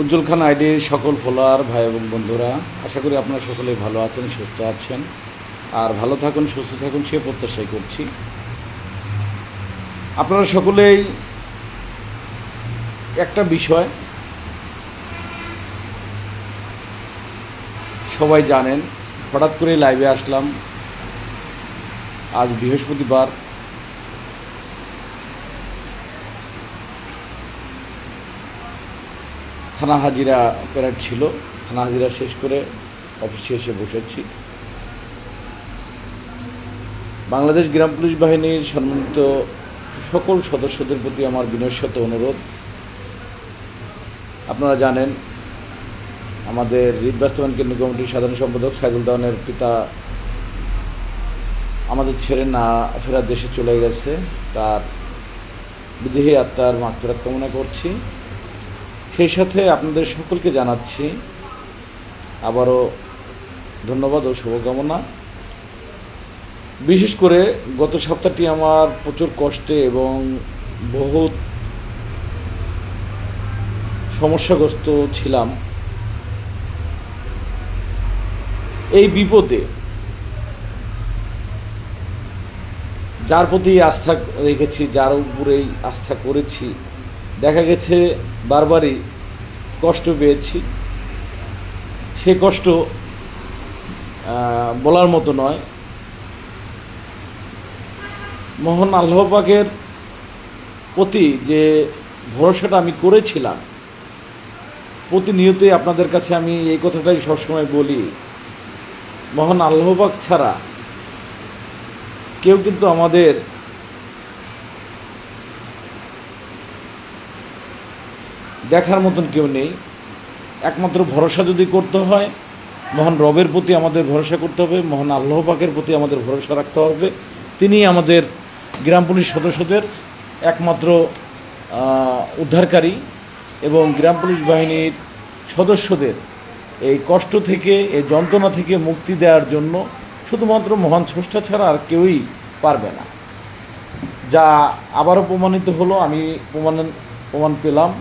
উজ্জ্বল খান আইডির সকল ফলোয়ার ভাই এবং বন্ধুরা, আশা করি আপনারা সকলেই ভালো আছেন, সুস্থ আছেন, আর ভালো থাকুন, সুস্থ থাকুন সে প্রত্যাশাই করছি। আপনারা সকলেই একটা বিষয় সবাই জানেন, হঠাৎ করে লাইভে আসলাম। আজ বৃহস্পতিবার, থানা হাজিরা প্যারেড ছিল। থানা হাজিরা শেষ করে অফিসে এসে বসেছি। বাংলাদেশ গ্রাম পুলিশ বাহিনীর সম্মানিত সকল সদস্যদের প্রতি আমার বিনম্র অনুরোধ, আপনারা জানেন আমাদের রিট বাস্তবায়ন কেন্দ্র কমিটির সাধারণ সম্পাদক সাইদুল দাওয়ানের পিতা আমাদের ছেড়ে না ফেরার দেশে চলে গেছে। তার বিদেহী আত্মার মাগফিরাত কামনা করছি। সেই সাথে আপনাদের সকলকে জানাচ্ছি আবারও ধন্যবাদ ও শুভকামনা। বিশেষ করে গত সপ্তাহটি আমার প্রচুর কষ্টে এবং বহুত সমস্যাগ্রস্ত ছিলাম। এই বিপদে যার প্রতি আস্থা রেখেছি, যার উপরেই আস্থা করেছি, দেখা গেছে বারবারই কষ্ট পেয়েছি। সে কষ্ট বলার মতো নয়। মহান আল্লাহ পাকের প্রতি যে ভরসাটা আমি করেছিলাম, প্রতিনিয়তই আপনাদের কাছে আমি এই কথাটাই সবসময় বলি, মহান আল্লাহ পাক ছাড়া কেউ কিন্তু আমাদের দেখার মতন কেউ নেই। একমাত্র ভরসা যদি করতে হয়, মহান রবের প্রতি আমাদের ভরসা করতে হবে, মহান আল্লাহ পাকের প্রতি আমাদের ভরসা রাখতে হবে। তিনি আমাদের গ্রাম পুলিশ সদস্যদের একমাত্র উদ্ধারকারী, এবং গ্রাম পুলিশ বাহিনীর সদস্যদের এই কষ্ট থেকে, এই যন্ত্রণা থেকে মুক্তি দেওয়ার জন্য শুধুমাত্র মহান স্রষ্টা ছাড়া আর কেউই পারবে না। যা আবারও প্রমাণিত হলো। আমি প্রমাণ পেলাম।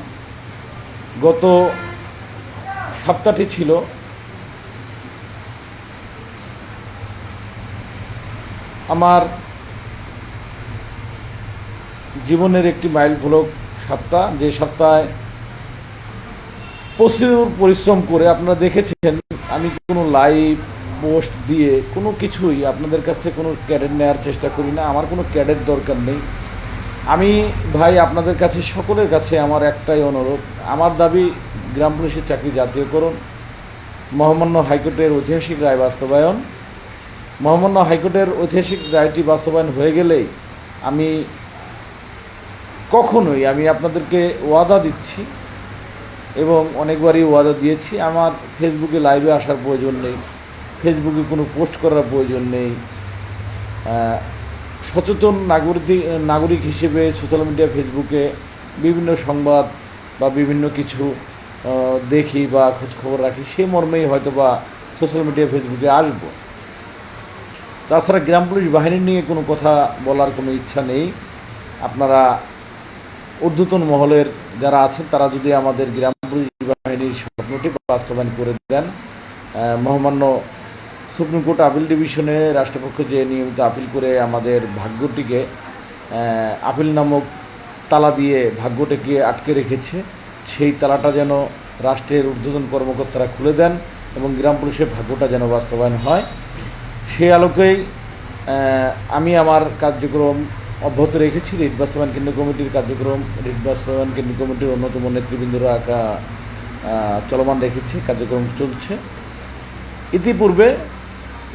গত সপ্তাহটি ছিল আমার জীবনের একটি মাইল ফলক সপ্তাহ, যে সপ্তাহে প্রচুর পরিশ্রম করে, আপনারা দেখেছেন আমি কোনো লাইভ পোস্ট দিয়ে কোনো কিছুই আপনাদের কাছে কোনো ক্যাডেট নেওয়ার চেষ্টা করি না। আমার কোনো ক্যাডেট দরকার নেই। আমি ভাই আপনাদের কাছে, সকলের কাছে আমার একটাই অনুরোধ, আমার দাবি গ্রাম পুলিশের চাকরি জাতীয়করণ, মহামান্য হাইকোর্টের ঐতিহাসিক রায় বাস্তবায়ন। মহামান্য হাইকোর্টের ঐতিহাসিক রায়টি বাস্তবায়ন হয়ে গেলেই আমি কখনোই, আমি আপনাদেরকে ওয়াদা দিচ্ছি এবং অনেকবারই ওয়াদা দিয়েছি, আমার ফেসবুকে লাইভে আসার প্রয়োজন নেই, ফেসবুকে কোনো পোস্ট করার প্রয়োজন নেই। সচেতন নাগরিক হিসেবে সোশ্যাল মিডিয়া, ফেসবুকে বিভিন্ন সংবাদ বা বিভিন্ন কিছু দেখি বা খোঁজখবর রাখি, সেই মর্মেই হয়তো বা সোশ্যাল মিডিয়া, ফেসবুকে আসবো। তাছাড়া গ্রাম পুলিশ বাহিনী নিয়ে কোনো কথা বলার কোনো ইচ্ছা নেই। আপনারা ঊর্ধ্বতন মহলের যারা আছেন, তারা যদি আমাদের গ্রাম পুলিশ বাহিনীর স্বপ্নটি বাস্তবায়ন করে দেন, মহামান্য সুপ্রিম কোর্ট আপিল ডিভিশনে রাষ্ট্রপক্ষ যে নিয়মিত আপিল করে আমাদের ভাগ্যটিকে, আপিল নামক তালা দিয়ে ভাগ্যটাকে আটকে রেখেছে, সেই তালাটা যেন রাষ্ট্রের ঊর্ধ্বতন কর্মকর্তারা খুলে দেন এবং গ্রাম পুলিশের ভাগ্যটা যেন বাস্তবায়ন হয়। সেই আলোকেই আমি আমার কার্যক্রম অব্যাহত রেখেছি। রিট বাস্তবায়ন কেন্দ্র কমিটির কার্যক্রম, রিট বাস্তবায়ন কেন্দ্র কমিটির অন্যতম নেতৃবৃন্দরা চলমান রেখেছে, কার্যক্রম চলছে। ইতিপূর্বে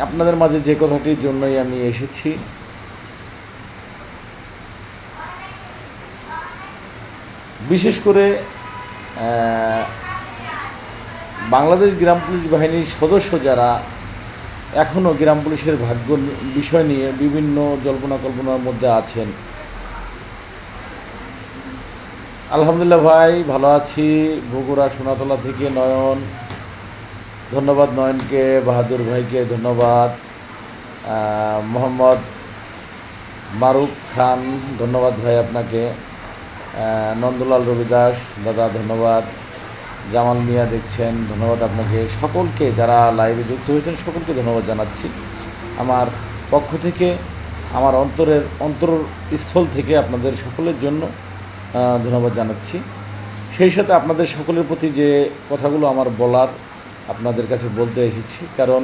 আপনাদের মাঝে যে কথাটির জন্যই আমি এসেছি, বিশেষ করে বাংলাদেশ গ্রাম পুলিশ বাহিনীর সদস্য যারা এখনও গ্রাম পুলিশের ভাগ্য বিষয় নিয়ে বিভিন্ন জল্পনা কল্পনার মধ্যে আছেন, আলহামদুলিল্লাহ ভাই ভালো আছি। বগুড়া সোনাতলা থেকে নয়ন, ধন্যবাদ নয়নকে, বাহাদুর ভাইকে ধন্যবাদ, মোহাম্মদ মারুফ খান ধন্যবাদ ভাই আপনাকে, নন্দলাল রবিদাস দাদা ধন্যবাদ, জামাল মিয়া দেখছেন, ধন্যবাদ আপনাকে। সকলকে যারা লাইভে যুক্ত হয়েছেন সকলকে ধন্যবাদ জানাচ্ছি আমার পক্ষ থেকে, আমার অন্তরস্থল থেকে আপনাদের সকলের জন্য ধন্যবাদ জানাচ্ছি। সেই সাথে আপনাদের সকলের প্রতি যে কথাগুলো আমার বলার আপনাদের কাছে বলতে এসেছি, কারণ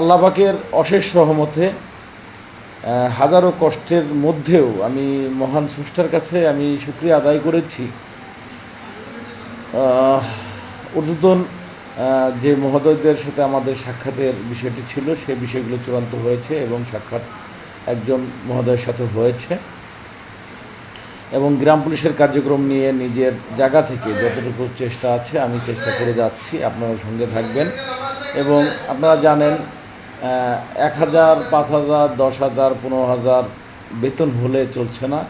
আল্লাহ পাকের অশেষ রহমতে হাজারো কষ্টের মধ্যেও আমি মহান স্রষ্টার কাছে আমি শুকরিয়া আদায় করেছি। ঊর্ধ্বতন যে মহোদয়দের সাথে আমাদের সাক্ষাতের বিষয়টি ছিল সেই বিষয়গুলো চূড়ান্ত হয়েছে এবং সাক্ষাৎ একজন মহোদয়ের সাথে হয়েছে, এবং গ্রাম পুলিশের কার্যক্রম নিয়ে নিজের জায়গা থেকে যতটুকু চেষ্টা আছে আমি চেষ্টা করে যাচ্ছি। আপনারা সঙ্গে থাকবেন এবং আপনারা জানেন 1,000, 5,000, 10,000, 15,000 বেতন হলে চলছে না।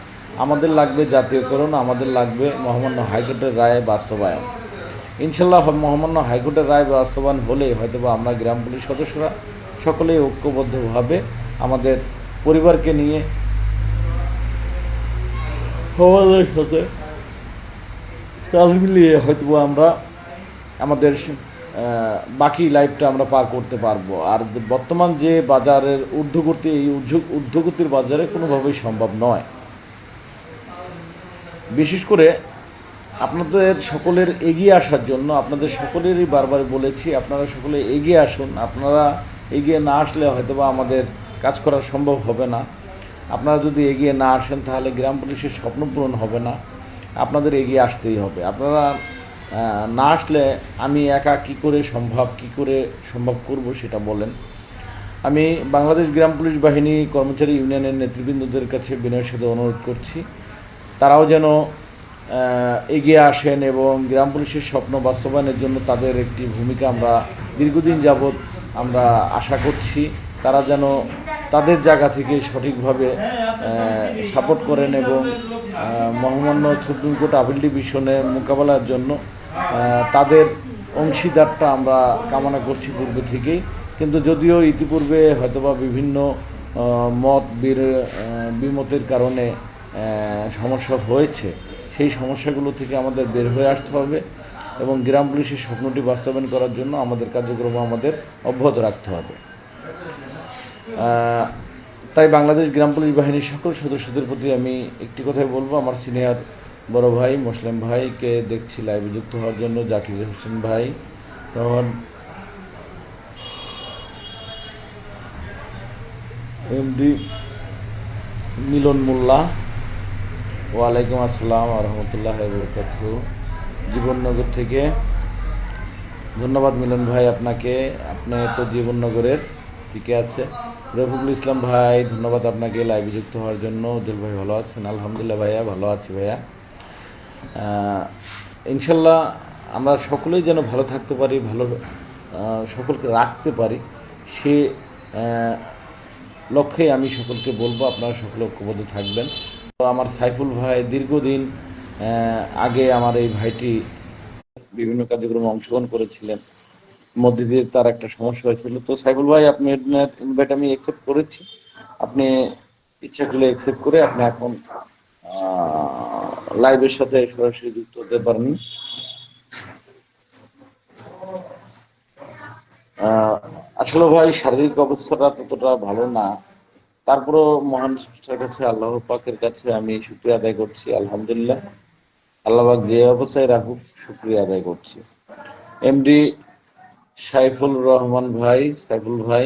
আমাদের লাগবে জাতীয়করণ, আমাদের লাগবে মহামান্য হাইকোর্টের রায় বাস্তবায়ন। ইনশাল্লাহ মহামান্য হাইকোর্টের রায় বাস্তবায়ন হলে হয়তোবা আমরা গ্রাম পুলিশ সদস্যরা সকলেই ঐক্যবদ্ধভাবে আমাদের পরিবারকে নিয়ে সমাজের সাথে তাল মিলিয়ে হয়তো আমরা আমাদের বাকি লাইফটা আমরা পার করতে পারবো। আর বর্তমান যে বাজারের ঊর্ধ্বগতি, এই ঊর্ধ্বগতির বাজারে কোনোভাবেই সম্ভব নয়। বিশেষ করে আপনাদের সকলের এগিয়ে আসার জন্য আপনাদের সকলেরই বারবার বলেছি, আপনারা সকলে এগিয়ে আসুন। আপনারা এগিয়ে না আসলে হয়তোবা আমাদের কাজ করা সম্ভব হবে না। আপনারা যদি এগিয়ে না আসেন তাহলে গ্রাম পুলিশের স্বপ্ন পূরণ হবে না। আপনাদের এগিয়ে আসতেই হবে। আপনারা না আসলে আমি একা কী করে সম্ভব করব সেটা বলেন। আমি বাংলাদেশ গ্রাম পুলিশ বাহিনী কর্মচারী ইউনিয়নের নেতৃবৃন্দদের কাছে বিনয়ের সাথে অনুরোধ করছি, তারাও যেন এগিয়ে আসেন এবং গ্রাম পুলিশের স্বপ্ন বাস্তবায়নের জন্য তাদের একটি ভূমিকা আমরা দীর্ঘদিন যাবৎ আমরা আশা করছি। তারা যেন তাদের জায়গা থেকে সঠিকভাবে সাপোর্ট করেন এবং মহামান্য সুপ্রিম কোর্ট আপিল ডিভিশনে মোকাবেলার জন্য তাদের অংশীদারটা আমরা কামনা করছি পূর্বে থেকেই। কিন্তু যদিও ইতিপূর্বে হয়তোবা বিভিন্ন বিমতের কারণে সমস্যা হয়েছে, সেই সমস্যাগুলো থেকে আমাদের বের হয়ে আসতে হবে এবং গ্রাম পুলিশের স্বপ্নটি বাস্তবায়ন করার জন্য আমাদের কার্যক্রম আমাদের অব্যাহত রাখতে হবে। তাই বাংলাদেশ গ্রাম পুলিশ বাহিনীর সকল সদস্যদের প্রতি আমি একটি কথাই বলবো, আমার সিনিয়র বড় ভাই মুসলিম ভাইকে দেখছি লাইভে যুক্ত হওয়ার জন্য, জাকির হোসেন ভাই, তখন এমডি মিলন মোল্লা, ওয়ালাইকুম আসসালাম রহমতুল্লাহ বরকাতুহু, জীবননগর থেকে। ধন্যবাদ মিলন ভাই আপনাকে, আপনি তো জীবননগরের দিকে আছে। রফিকুল ইসলাম ভাই ধন্যবাদ আপনাকে লাইভে যুক্ত হওয়ার জন্য। উজ্জ্বল ভাই ভালো আছেন? আলহামদুলিল্লাহ ভাইয়া ভালো আছি ভাইয়া। ইনশাল্লাহ আমরা সকলেই যেন ভালো থাকতে পারি, ভালো সকলকে রাখতে পারি, সে লক্ষ্যে আমি সকলকে বলবো আপনারা সকলে ঐক্যবদ্ধ থাকবেন। তো আমার সাইফুল ভাই দীর্ঘদিন আগে আমার এই ভাইটি বিভিন্ন কার্যক্রমে অংশগ্রহণ করেছিলেন, মধ্যে দিয়ে তার একটা সমস্যা হয়েছিল। তো সাইফুল ভাই আপনি ইনভাইট আমি অ্যাকসেপ্ট করেছি, আপনি ইচ্ছা করলে অ্যাকসেপ্ট করে আপনি এখন লাইভের সাথে সরাসরি যুক্ত হতে পারেন। আসলে ভাই শারীরিক অবস্থাটা ততটা ভালো না, তারপরও মহান স্রষ্টার কাছে আল্লাহ পাকের কাছে আমি শুকরিয়া আদায় করছি। আলহামদুলিল্লাহ, আল্লাহ পাক যে অবস্থায় রাখুক শুকরিয়া আদায় করছি। এমডি সাইফুল রহমান ভাই, সাইফুল ভাই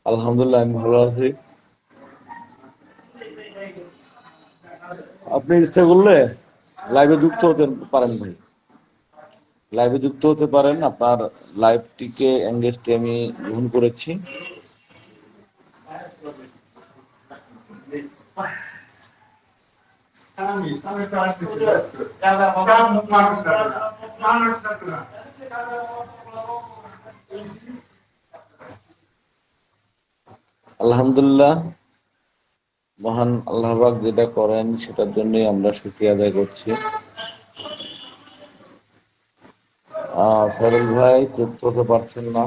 আলহামদুলিল্লাহ আমি ভালো আছি। আপনি ইচ্ছা করলে লাইভে যুক্ত হতে পারেন ভাই, লাইভে যুক্ত হতে পারেন। আপনার লাইভটিকে এঙ্গেজটি আমি গ্রহণ করেছি। আলহামদুলিল্লাহ, মহান আল্লাহ পাক যেটা করেন সেটার জন্যই আমরা শুকরিয়া আদায় করছি। ফেরুল ভাই যুক্ত হতে পারছেন না।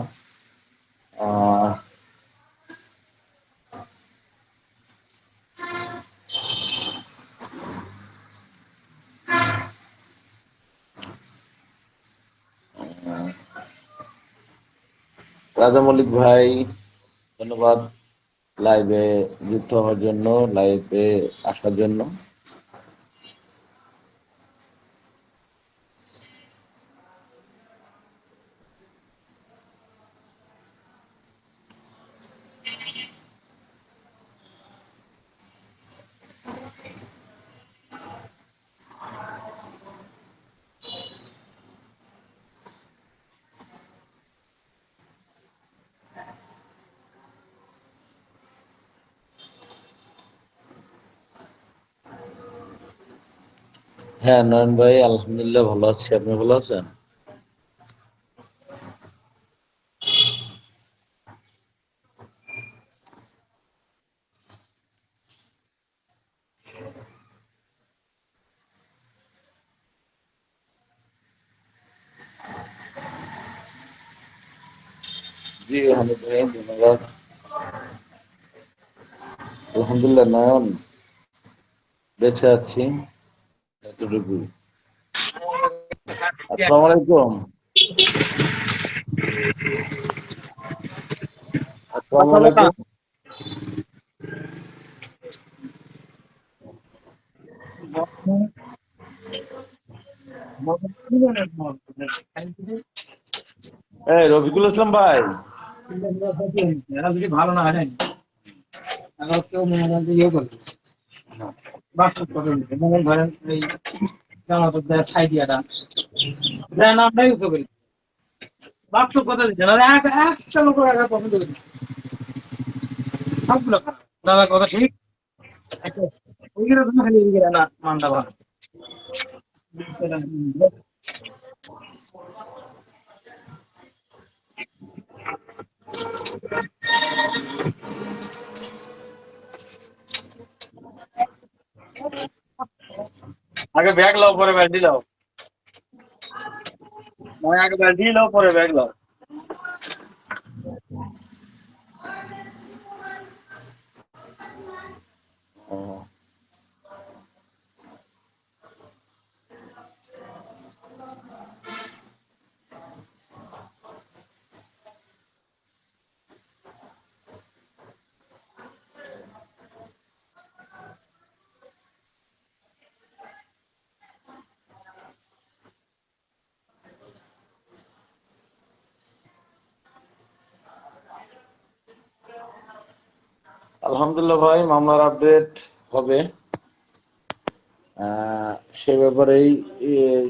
রাজা মল্লিক ভাই, ধন্যবাদ লাইভে যুক্ত হওয়ার জন্য, লাইভে আসার জন্য। হ্যাঁ নয়ন ভাই, আলহামদুলিল্লাহ ভালো আছি। আপনি ভালো আছেন? জি হানিফ ভাই, ধন্যবাদ। আলহামদুলিল্লাহ নয়ন, বেঁচে আছি এতটুকু। আসসালামু আলাইকুম। আসসালামু আলাইকুম। এই রফিকুল ইসলাম ভাই, এরা যদি ভালো না হয় তাহলে কেউ মনে করেন যে ইয়ে করবে বাস্তব করে নিতে মনে ধরেন এই জামাতের দেয় আইডিয়াটা দেয় না আমরাই উঠে করি বাস্তব কথা দিচ্ছে না একটা লোক পছন্দ করি সবগুলো খারাপ। দাদা কথা ঠিক ওইগুলো তুমি খালি এদিকে না মানটা ভালো আগে ব্যাগ লাও পরে ব্যালটি লাও নয় আগে ব্যালটি লাও পরে ব্যাগ লাও আলহামদুলিল্লাহ ভাই, মামলার আপডেট হবে। সে ব্যাপারেই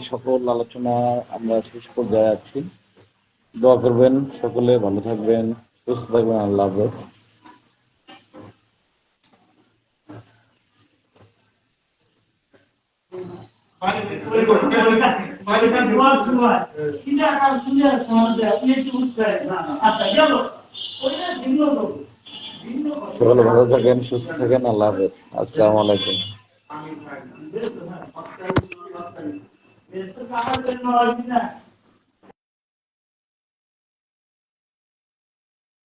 সকল আলোচনা আমরা শেষ পর্যায়ে আছি। দোয়া করবেন, সকলে ভালো থাকবেন, সুস্থ থাকবেন। আল্লাহ হাফেজ। সকলে ভালো থাকেন, সুস্থ থাকেন। আল্লাহ হাফেজ। আসসালামু আলাইকুম।